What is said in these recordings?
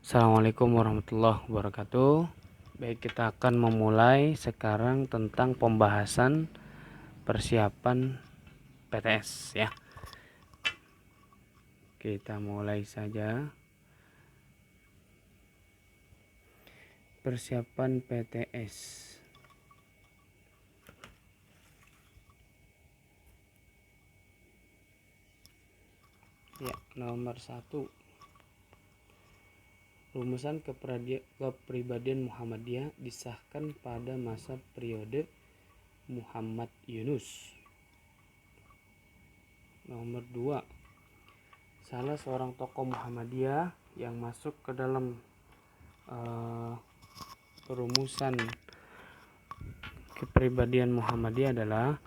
Assalamualaikum warahmatullahi wabarakatuh. Baik, kita akan memulai sekarang tentang pembahasan persiapan PTS ya. Kita mulai saja. Persiapan PTS. Ya, nomor 1. Rumusan kepribadian Muhammadiyah disahkan pada masa periode Muhammad Yunus. Nomor 2. Salah seorang tokoh Muhammadiyah yang masuk ke dalam rumusan kepribadian Muhammadiyah adalah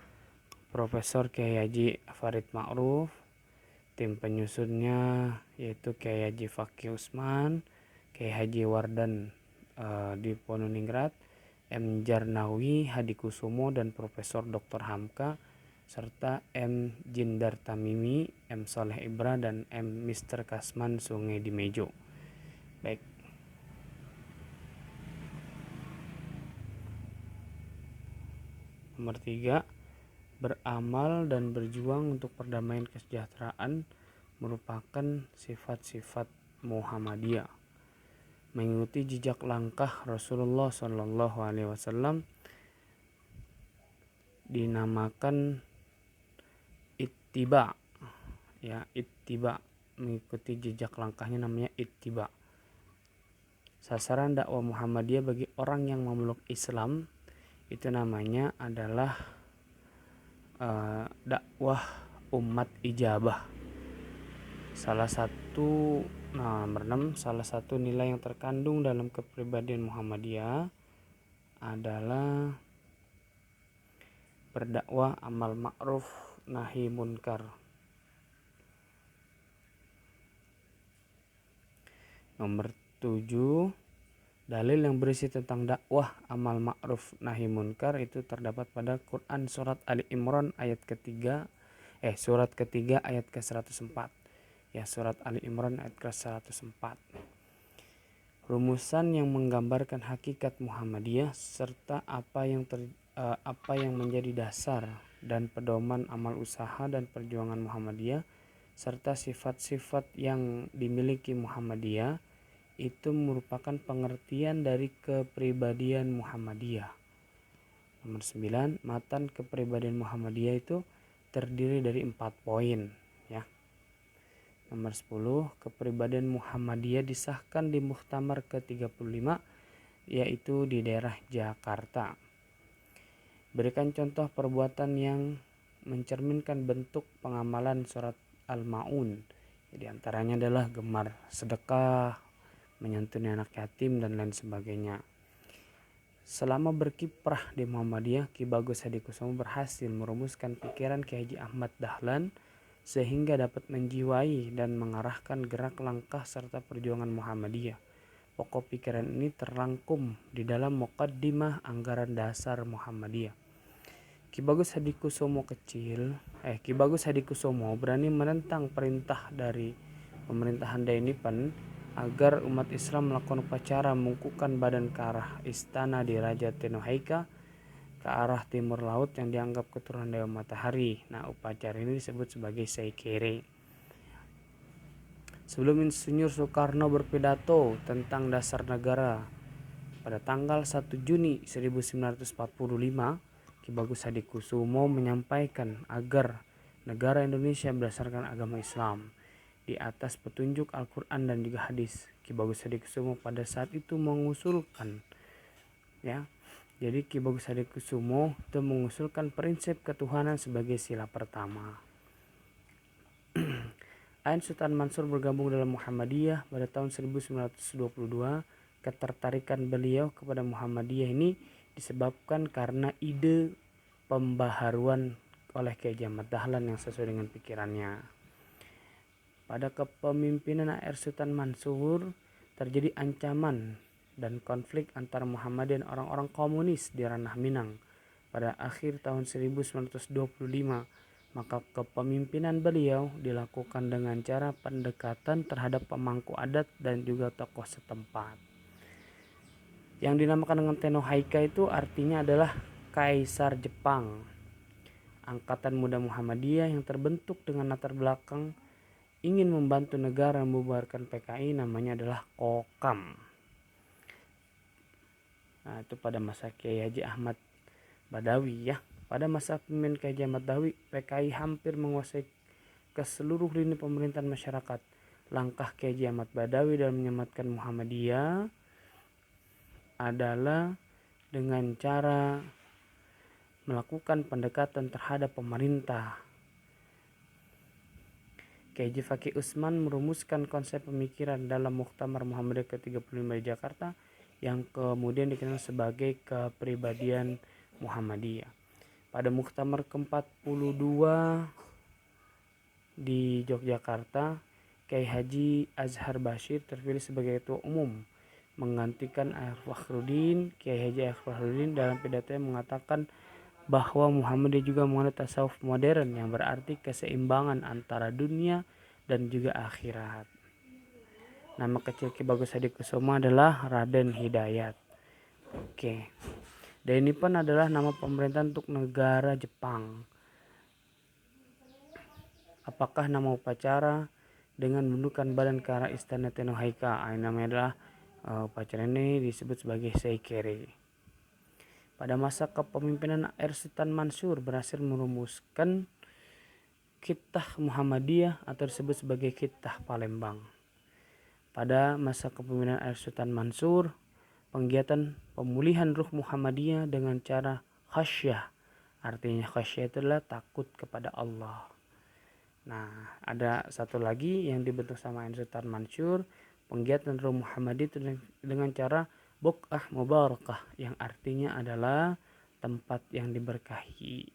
Profesor Kiai Haji Farid Ma'ruf. Tim penyusunnya yaitu Kiai Haji Fakih Usman, Kiai Haji Wardan di Pononingrat, M. Jarnawi Hadikusumo dan Profesor Dr. Hamka, serta M. Jindar Tamimi, M. Soleh Ibra, dan M. Mr. Kasman Sungai di Mejo. Baik. Nomor 3. Beramal dan berjuang untuk perdamaian kesejahteraan merupakan sifat-sifat Muhammadiyah. Mengikuti jejak langkah Rasulullah SAW dinamakan ittiba. Ya, ittiba, mengikuti jejak langkahnya namanya ittiba. Sasaran dakwah Muhammadiyah bagi orang yang memeluk Islam itu namanya adalah dakwah umat ijabah. Nomor 6, salah satu nilai yang terkandung dalam kepribadian Muhammadiyah adalah berdakwah amal ma'ruf nahi munkar. Nomor 7, dalil yang berisi tentang dakwah amal ma'ruf nahi munkar itu terdapat pada Quran surat Ali Imran surat ketiga ayat ke-104. Ya, surat Ali Imran ayat ke-104. Rumusan yang menggambarkan hakikat Muhammadiyah serta apa yang menjadi dasar dan pedoman amal usaha dan perjuangan Muhammadiyah serta sifat-sifat yang dimiliki Muhammadiyah itu merupakan pengertian dari kepribadian Muhammadiyah. Nomor 9, matan kepribadian Muhammadiyah itu terdiri dari 4 poin ya. Nomor 10, kepribadian Muhammadiyah disahkan di Muktamar ke-35 yaitu di daerah Jakarta. Berikan contoh perbuatan yang mencerminkan bentuk pengamalan surat Al-Maun. Di antaranya adalah gemar sedekah, menyantuni anak yatim, dan lain sebagainya. Selama berkiprah di Muhammadiyah, Ki Bagus Hadikusumo berhasil merumuskan pikiran Ki Haji Ahmad Dahlan sehingga dapat menjiwai dan mengarahkan gerak langkah serta perjuangan Muhammadiyah. Pokok pikiran ini terrangkum di dalam Muqaddimah Anggaran Dasar Muhammadiyah. Ki Bagus Hadikusumo berani menentang perintah dari pemerintahan Dainipan agar umat Islam melakukan upacara mengukuhkan badan ke arah istana di Raja Tenohaika ke arah timur laut yang dianggap keturunan Dewa Matahari. Nah, upacara ini disebut sebagai Saikere. Sebelum Insinyur Soekarno berpidato tentang dasar negara pada tanggal 1 Juni 1945, Ki Bagus Hadikusumo menyampaikan agar negara Indonesia berdasarkan agama Islam di atas petunjuk Al-Quran dan juga hadis. Ki Bagus Hadikusumo pada saat itu mengusulkan Jadi Ki Bagus Hadikusumo itu mengusulkan prinsip ketuhanan sebagai sila pertama. Ain Sultan Mansur bergabung dalam Muhammadiyah pada tahun 1922. Ketertarikan beliau kepada Muhammadiyah ini disebabkan karena ide pembaharuan oleh Kiai Ahmad Dahlan yang sesuai dengan pikirannya. Pada kepemimpinan A.R. Sultan Mansur terjadi ancaman dan konflik antara Muhammadiyah dan orang-orang komunis di ranah Minang. Pada akhir tahun 1925, Maka kepemimpinan beliau dilakukan dengan cara pendekatan terhadap pemangku adat dan juga tokoh setempat. Yang dinamakan dengan Tenno Haika itu artinya adalah Kaisar Jepang. Angkatan Muda Muhammadiyah yang terbentuk dengan latar belakang ingin membantu negara membubarkan PKI, namanya adalah Kokam. Nah, itu pada masa Kiai Haji Ahmad Badawi ya. Pada masa pemimpin Kiai Haji Ahmad Badawi, PKI hampir menguasai ke seluruh lini pemerintahan masyarakat. Langkah Kiai Haji Ahmad Badawi dalam menyelamatkan Muhammadiyah adalah dengan cara melakukan pendekatan terhadap pemerintah. Kiai Haji Fakih Usman merumuskan konsep pemikiran dalam Muktamar Muhammadiyah ke-35 di Jakarta yang kemudian dikenal sebagai Kepribadian Muhammadiyah. Pada Muktamar ke-42 di Yogyakarta, Kiai Haji Azhar Bashir terpilih sebagai ketua umum menggantikan Ayah Fakhruddin. Kiai Haji Ayah Fakhruddin dalam pidatonya mengatakan bahwa Muhammadiyah juga menganut tasawuf modern yang berarti keseimbangan antara dunia dan juga akhirat. Nama kecil Ki Bagus Hadi Kusuma adalah Raden Hidayat. Oke. Dan ini pun adalah nama pemerintah untuk negara Jepang. Apakah nama upacara dengan menundukkan badan ke arah istana Tenno Haika? Namanya adalah upacara ini disebut sebagai Seikere. Pada masa kepemimpinan R. Sultan Mansur berhasil merumuskan Kittah Muhammadiyah atau disebut sebagai Kittah Palembang. Pada masa kepemimpinan R. Sultan Mansur, penggiatan pemulihan ruh Muhammadiyah dengan cara khasyah. Artinya khasyah itu adalah takut kepada Allah. Nah, ada satu lagi yang dibentuk sama R. Sultan Mansur, penggiatan ruh Muhammadiyah itu dengan cara Buq'ah Mubarakah, yang artinya adalah tempat yang diberkahi.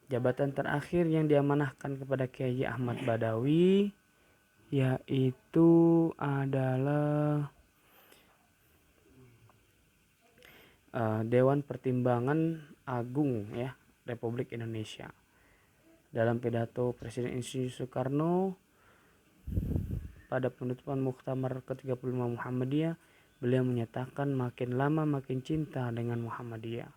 Jabatan terakhir yang diamanahkan kepada Kiai Haji Ahmad Badawi yaitu adalah Dewan Pertimbangan Agung ya Republik Indonesia. Dalam pidato Presiden Insinyur Soekarno pada penutupan Muktamar ke-35 Muhammadiyah, beliau menyatakan makin lama makin cinta dengan Muhammadiyah.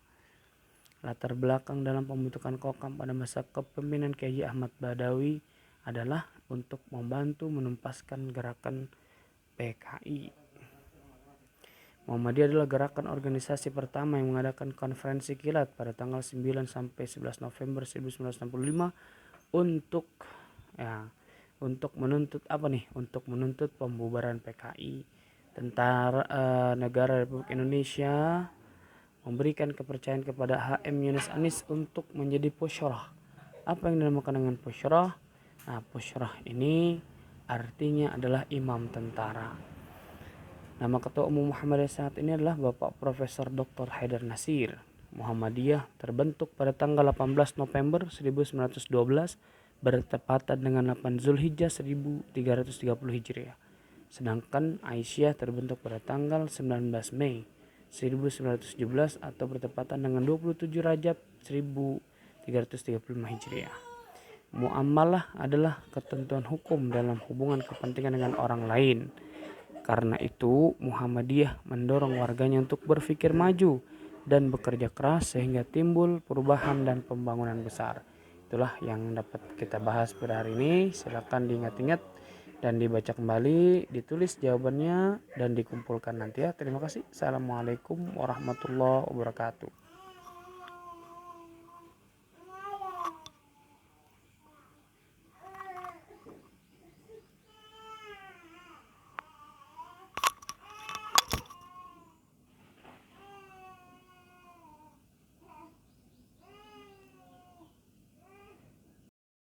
Latar belakang dalam pembentukan Kokam pada masa kepemimpinan Kiai Haji Ahmad Badawi adalah untuk membantu menuntaskan gerakan PKI. Muhammadiyah adalah gerakan organisasi pertama yang mengadakan konferensi kilat pada tanggal 9 sampai 11 November 1965 untuk menuntut pembubaran PKI. Negara Republik Indonesia memberikan kepercayaan kepada HM Yunus Anis untuk menjadi Pusyarah. Apa yang dinamakan dengan Pusyarah? Nah, Pusyarah ini artinya adalah imam tentara. Nama Ketua Umum Muhammadiyah saat ini adalah Bapak Profesor Dr. Haidar Nasir. Muhammadiyah terbentuk pada tanggal 18 November 1912 bertepatan dengan 8 Zulhijjah 1330 Hijriah. Sedangkan Aisyah terbentuk pada tanggal 19 Mei 1917 atau bertepatan dengan 27 Rajab 1335 Hijriah. Muamalah adalah ketentuan hukum dalam hubungan kepentingan dengan orang lain. Karena itu, Muhammadiyah mendorong warganya untuk berpikir maju dan bekerja keras sehingga timbul perubahan dan pembangunan besar. Itulah yang dapat kita bahas pada hari ini. Silakan diingat-ingat dan dibaca kembali, ditulis jawabannya dan dikumpulkan nanti ya. Terima kasih. Assalamualaikum warahmatullahi wabarakatuh.